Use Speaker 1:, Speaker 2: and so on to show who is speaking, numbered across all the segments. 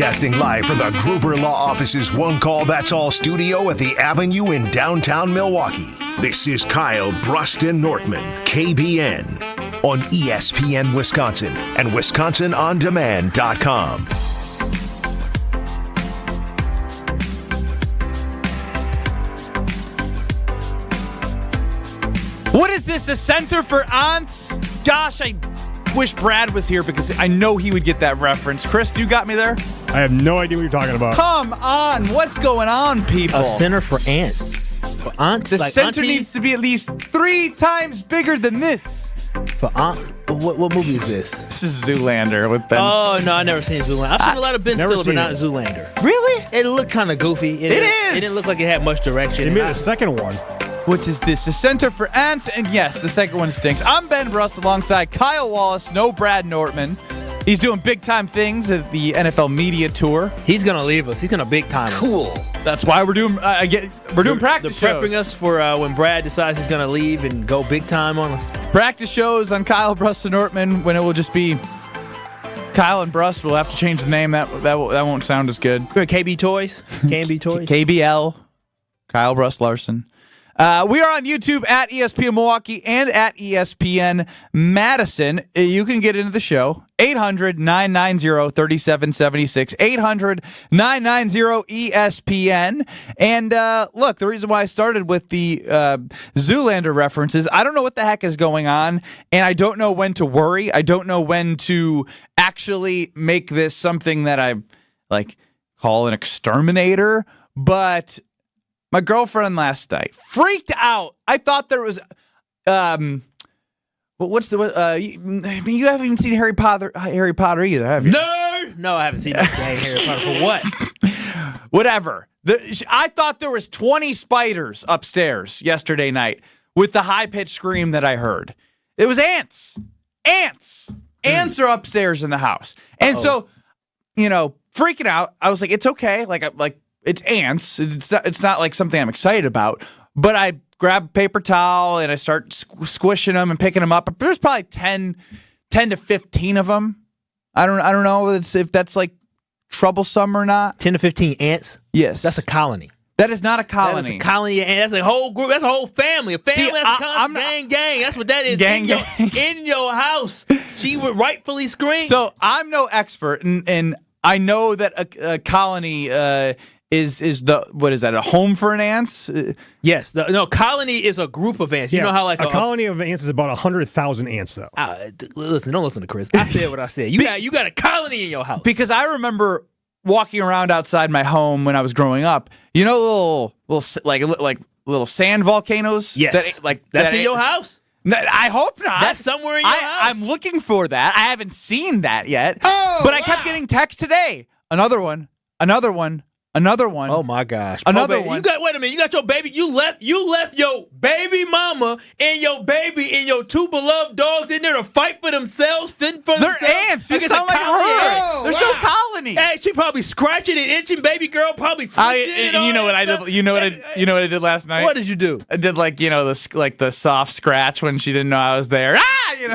Speaker 1: Broadcasting live from the Gruber Law Office's One Call That's All studio at the Avenue in downtown Milwaukee. This is Kyle Bruston Nortman, KBN, on ESPN Wisconsin and WisconsinOnDemand.com.
Speaker 2: What is this, a center for aunts? Gosh, I wish Brad was here because I know he would get that reference. Chris, you got me there?
Speaker 3: I have no idea what you're talking about.
Speaker 2: Come on, what's going on, people?
Speaker 4: A center for ants. For aunts?
Speaker 2: The
Speaker 4: like
Speaker 2: center
Speaker 4: aunties?
Speaker 2: needs to be at least 3 times bigger than this.
Speaker 4: For aunt? What movie is this?
Speaker 2: This is Zoolander with Ben.
Speaker 4: Oh, no, I've never seen Zoolander. I've seen a lot of Ben Stiller, but not Zoolander.
Speaker 2: Really?
Speaker 4: It looked kind of goofy.
Speaker 2: It is.
Speaker 4: It didn't look like it had much direction.
Speaker 3: They made a second one.
Speaker 2: What is this? A center for ants? And yes, the second one stinks. I'm Ben Bruss alongside Kyle Wallace, no Brad Nortman. He's doing big-time things at the NFL Media Tour.
Speaker 4: He's going to leave us. He's going to big-time us.
Speaker 2: Cool. That's why we're doing practice
Speaker 4: They're prepping
Speaker 2: shows.
Speaker 4: us for when Brad decides he's going to leave and go big-time on us.
Speaker 2: Practice shows on Kyle Bruston Nortman when it will just be Kyle and Bruss. We'll have to change the name. That won't sound as good.
Speaker 4: We're at KB Toys. KB Toys.
Speaker 2: KBL. Kyle Bruss Larson. We are on YouTube at ESPN Milwaukee and at ESPN Madison. You can get into the show. 800-990-3776. 800-990-ESPN. And look, the reason why I started with the Zoolander references, I don't know what the heck is going on, and I don't know when to worry. I don't know when to actually make this something that I call an exterminator, but my girlfriend last night freaked out. I thought there was, you haven't even seen Harry Potter either, have you?
Speaker 4: No, I haven't seen that Harry Potter. For what?
Speaker 2: Whatever. I thought there was 20 spiders upstairs yesterday night with the high-pitched scream that I heard. It was ants. Ants are upstairs in the house. And so, freaking out. I was like, it's okay. It's ants. It's not like something I'm excited about. But I grab a paper towel and I start squishing them and picking them up. There's probably 10 to 15 of them. I don't know if that's like troublesome or not.
Speaker 4: 10 to 15 ants?
Speaker 2: Yes.
Speaker 4: That's a colony.
Speaker 2: That is not a colony.
Speaker 4: That is a colony of ants. That's a whole group. That's a whole family. A family. That's a colony. Gang. That's what that is.
Speaker 2: Gang.
Speaker 4: In your house. She would rightfully scream.
Speaker 2: So I'm no expert, and I know that a colony is a home for an ant?
Speaker 4: Yes. Colony is a group of ants. You know how
Speaker 3: a colony of ants is about 100,000 ants, though.
Speaker 4: Don't listen to Chris. I said what I said. You got a colony in your house.
Speaker 2: Because I remember walking around outside my home when I was growing up. You know, little sand volcanoes.
Speaker 4: Yes. That's in your house.
Speaker 2: I hope not.
Speaker 4: That's somewhere in your house.
Speaker 2: I'm looking for that. I haven't seen that yet. But I kept getting texts today. Another one.
Speaker 4: Oh my gosh!
Speaker 2: Another one.
Speaker 4: Wait a minute. You got your baby. You left your baby mama and your baby and your 2 beloved dogs in there to fight for themselves, fend for themselves.
Speaker 2: They're ants. You sound like her. There's no colony.
Speaker 4: Hey, she probably scratching and itching. Baby girl probably.
Speaker 2: You know what I did? You know what I did last night?
Speaker 4: What did you do?
Speaker 2: I did the soft scratch when she didn't know I was there.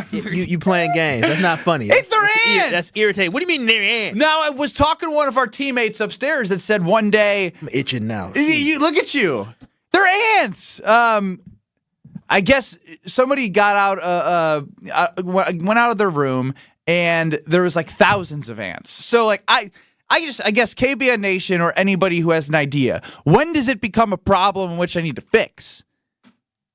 Speaker 4: You playing games. That's not funny.
Speaker 2: They're ants.
Speaker 4: That's irritating. What do you mean they're ants?
Speaker 2: Now, I was talking to one of our teammates upstairs that said one day,
Speaker 4: I'm itching now.
Speaker 2: Look at you. They're ants. I guess somebody got out, went out of their room, and there was thousands of ants. So I guess KBN Nation or anybody who has an idea, when does it become a problem in which I need to fix?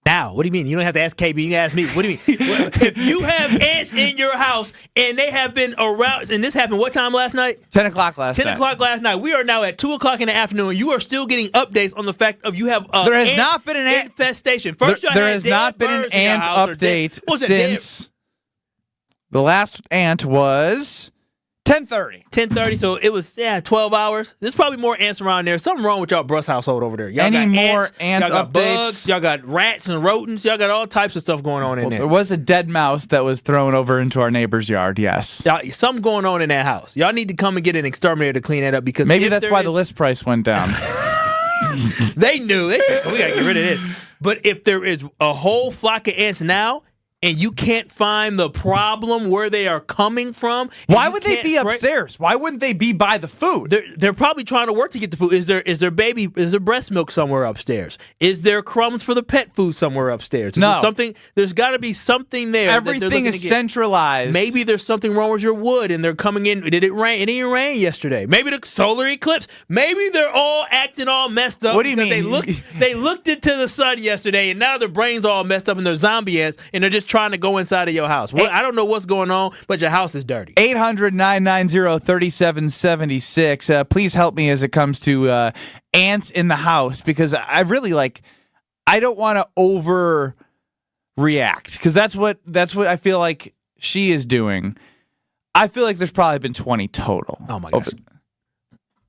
Speaker 4: Now, what do you mean? You don't have to ask KB. You can ask me. What do you mean? If you have ants in your house and they have been around, and this happened what time last night?
Speaker 2: 10 o'clock last night.
Speaker 4: 10 o'clock last night. We are now at 2 o'clock in the afternoon. You are still getting updates on the fact of you have
Speaker 2: there has not been an ant
Speaker 4: infestation. First,
Speaker 2: there has not been an ant update since the last ant was 10:30.
Speaker 4: 10:30, so it was 12 hours. There's probably more ants around there. Something wrong with y'all Bruss household over there. Y'all
Speaker 2: Any
Speaker 4: got
Speaker 2: more ant
Speaker 4: y'all got
Speaker 2: updates?
Speaker 4: Bugs, y'all got rats and rodents, y'all got all types of stuff going on in there.
Speaker 2: There was a dead mouse that was thrown over into our neighbor's yard, yes.
Speaker 4: Something going on in that house. Y'all need to come and get an exterminator to clean that up because
Speaker 2: maybe that's why the list price went down.
Speaker 4: They knew. They said, we got to get rid of this. But if there is a whole flock of ants now, and you can't find the problem where they are coming from.
Speaker 2: Why would they be upstairs? Why wouldn't they be by the food?
Speaker 4: They're probably trying to work to get the food. Is there breast milk somewhere upstairs? Is there crumbs for the pet food somewhere upstairs? There's got to be something there.
Speaker 2: Everything is centralized.
Speaker 4: Maybe there's something wrong with your wood and they're coming in. Did it rain? It didn't rain yesterday. Maybe the solar eclipse. Maybe they're all acting all messed up.
Speaker 2: What do you mean?
Speaker 4: They looked into the sun yesterday and now their brains all messed up and they're zombie ass and they're just trying to go inside of your house. Well, I don't know what's going on, but your house is dirty.
Speaker 2: 800-990-3776. Please help me as it comes to ants in the house, because I really I don't want to overreact, because that's what I feel like she is doing. I feel like there's probably been 20 total.
Speaker 4: Oh my gosh.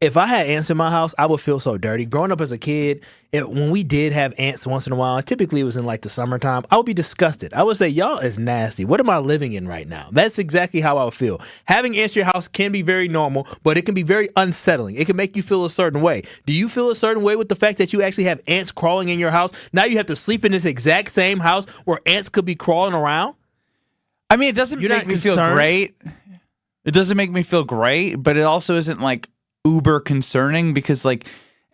Speaker 4: If I had ants in my house, I would feel so dirty. Growing up as a kid, when we did have ants once in a while, typically it was in like the summertime, I would be disgusted. I would say, y'all is nasty. What am I living in right now? That's exactly how I would feel. Having ants in your house can be very normal, but it can be very unsettling. It can make you feel a certain way. Do you feel a certain way with the fact that you actually have ants crawling in your house? Now you have to sleep in this exact same house where ants could be crawling around?
Speaker 2: I mean, it doesn't make me feel great. It doesn't make me feel great, but it also isn't like uber concerning, because like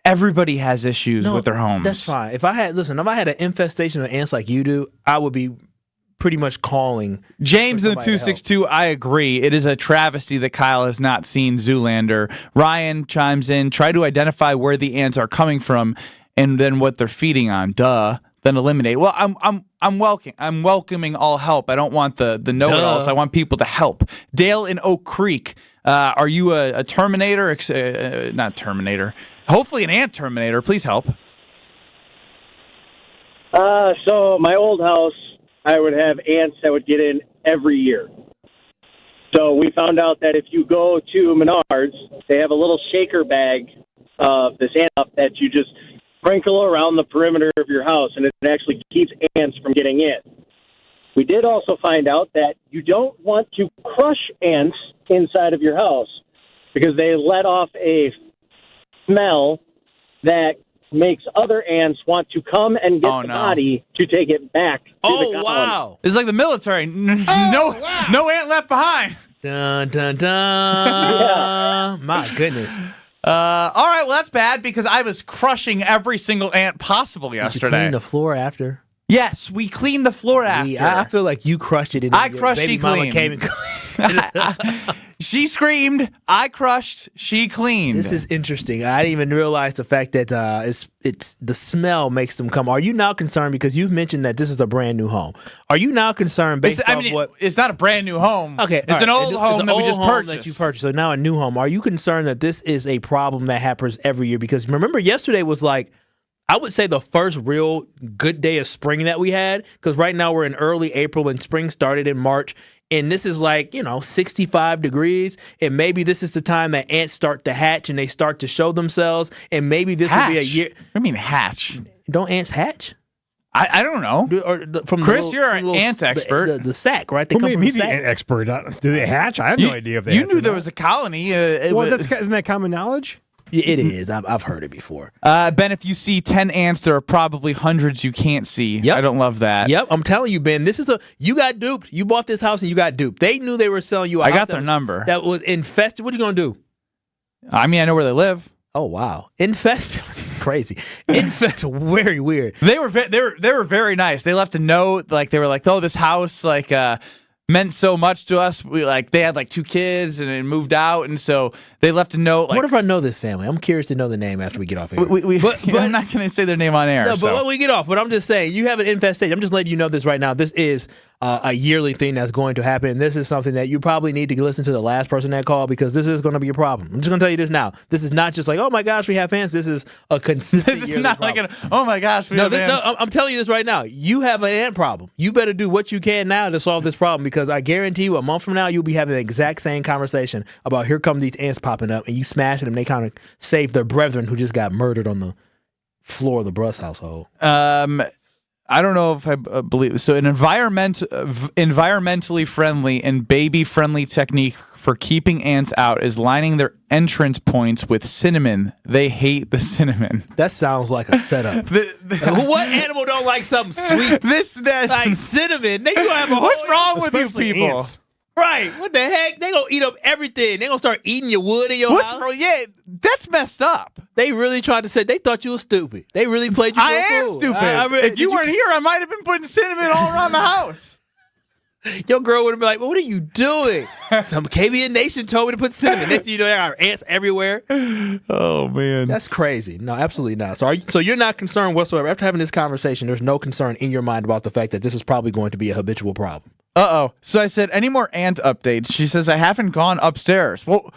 Speaker 2: everybody has issues with their homes.
Speaker 4: That's fine. If I had an infestation of ants like you do, I would be pretty much calling
Speaker 2: James in the 262. I agree. It is a travesty that Kyle has not seen Zoolander. Ryan chimes in, try to identify where the ants are coming from and then what they're feeding on. Duh. Then eliminate. Well, I'm welcoming all help. I don't want the know-it-alls. I want people to help. Dale in Oak Creek. Are you a Terminator? Not Terminator. Hopefully an ant Terminator. Please help.
Speaker 5: So my old house, I would have ants that would get in every year. So we found out that if you go to Menards, they have a little shaker bag of this ant stuff that you just sprinkle around the perimeter of your house, and it actually keeps ants from getting in. We did also find out that you don't want to crush ants inside of your house because they let off a smell that makes other ants want to come and get the body to take it back to the colony.
Speaker 4: Wow.
Speaker 2: It's like the military. No ant left behind.
Speaker 4: Dun, dun, dun.
Speaker 5: Yeah.
Speaker 4: My goodness.
Speaker 2: All right, well, that's bad because I was crushing every single ant possible yesterday.
Speaker 4: Did you clean the floor after?
Speaker 2: Yes, we cleaned the floor after.
Speaker 4: I feel like you crushed it.
Speaker 2: I crushed, she
Speaker 4: mama
Speaker 2: cleaned.
Speaker 4: Came and
Speaker 2: She screamed, I crushed, she cleaned.
Speaker 4: This is interesting. I didn't even realize the fact that it's the smell makes them come. Are you now concerned, because you've mentioned that this is a brand new home? Are you now concerned based off what?
Speaker 2: It's not a brand new home.
Speaker 4: Okay,
Speaker 2: it's an old home that we just purchased.
Speaker 4: That you purchased. So now a new home. Are you concerned that this is a problem that happens every year? Because remember, yesterday was like, I would say the first real good day of spring that we had, because right now we're in early April and spring started in March. And this is like, 65 degrees. And maybe this is the time that ants start to hatch and they start to show themselves. And maybe this will be a year.
Speaker 2: What do you mean hatch?
Speaker 4: Don't ants hatch?
Speaker 2: I don't know. Chris, you're an ant expert.
Speaker 4: The sack, right? They come from the sack.
Speaker 3: The ant expert. Do they hatch? I have no idea if they hatch.
Speaker 2: You knew there was a colony.
Speaker 3: Isn't that common knowledge?
Speaker 4: It is. I've heard it before.
Speaker 2: Ben, if you see 10 ants, there are probably hundreds you can't see.
Speaker 4: Yep.
Speaker 2: I don't love that.
Speaker 4: Yep. I'm telling you, Ben, you got duped. You bought this house and you got duped. They knew they were selling you a house.
Speaker 2: I got their number.
Speaker 4: That was infested. What are you going to do?
Speaker 2: I mean, I know where they live.
Speaker 4: Oh, wow. Infested. Crazy. Infested. Very weird.
Speaker 2: They were very nice. They left a note. They were like, oh, this house, meant so much to us. They had 2 kids and moved out, and so they left a note.
Speaker 4: What if I know this family? I'm curious to know the name after we get off here.
Speaker 2: But I'm not going to say their name on air.
Speaker 4: No, but when we get off, but I'm just saying, you have an infestation. I'm just letting you know this right now. This is a yearly thing that's going to happen. This is something that you probably need to listen to the last person that called, because this is going to be a problem. I'm just going to tell you this now. This is not just like, oh my gosh, we have ants. This is a consistent
Speaker 2: This is not
Speaker 4: problem.
Speaker 2: oh my gosh, we have ants.
Speaker 4: No, I'm telling you this right now. You have an ant problem. You better do what you can now to solve this problem, because I guarantee you a month from now, you'll be having the exact same conversation about here come these ants popping up, and you smashing them. They kind of save their brethren who just got murdered on the floor of the Bruss household.
Speaker 2: I don't know if I believe so. An environmentally friendly and baby-friendly technique for keeping ants out is lining their entrance points with cinnamon. They hate the cinnamon.
Speaker 4: That sounds like a setup. What animal don't like something sweet? Like cinnamon. They gonna have a
Speaker 2: What's
Speaker 4: whole
Speaker 2: wrong with you
Speaker 3: especially
Speaker 2: people?
Speaker 3: ants.
Speaker 4: Right. What the heck? They gonna eat up everything. They gonna start eating your wood in your
Speaker 2: What's
Speaker 4: house.
Speaker 2: wrong? Yeah, that's messed up.
Speaker 4: They really tried to say they thought you were stupid. They really played you for
Speaker 2: I
Speaker 4: a
Speaker 2: am
Speaker 4: fool.
Speaker 2: stupid.
Speaker 4: Did
Speaker 2: If you weren't here, I might have been putting cinnamon all around the house.
Speaker 4: Your girl would have been like, well, what are you doing? Some KBN Nation told me to put cinnamon. Next thing you know, there are ants everywhere.
Speaker 2: Oh man,
Speaker 4: That's crazy. No, absolutely not. So you're not concerned whatsoever. After having this conversation, there's no concern in your mind about the fact that this is probably going to be a habitual problem.
Speaker 2: So I said, any more ant updates? She says, I haven't gone upstairs. Well,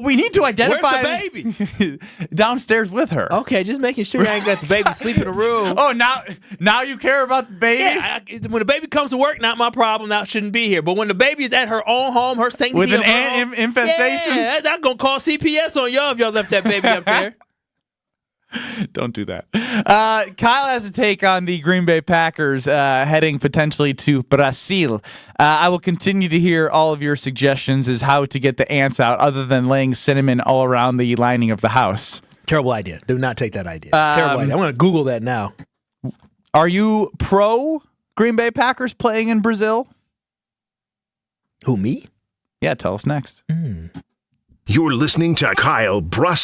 Speaker 2: we need to identify
Speaker 4: Where's the
Speaker 2: baby downstairs with her.
Speaker 4: Okay, just making sure you ain't got the baby sleep in the room.
Speaker 2: Oh, now you care about the baby?
Speaker 4: Yeah, when the baby comes to work, not my problem. That shouldn't be here. But when the baby is at her own home, her sanctity
Speaker 2: With an
Speaker 4: of her
Speaker 2: ant
Speaker 4: home,
Speaker 2: infestation?
Speaker 4: yeah, that's gonna call CPS on y'all if y'all left that baby up there.
Speaker 2: Don't do that. Kyle has a take on the Green Bay Packers heading potentially to Brazil. I will continue to hear all of your suggestions as how to get the ants out other than laying cinnamon all around the lining of the house.
Speaker 4: Terrible idea. Do not take that idea. Terrible idea. I'm gonna Google that now.
Speaker 2: Are you pro Green Bay Packers playing in Brazil?
Speaker 4: Who, me?
Speaker 2: Yeah, tell us next.
Speaker 1: You're listening to Kyle Brust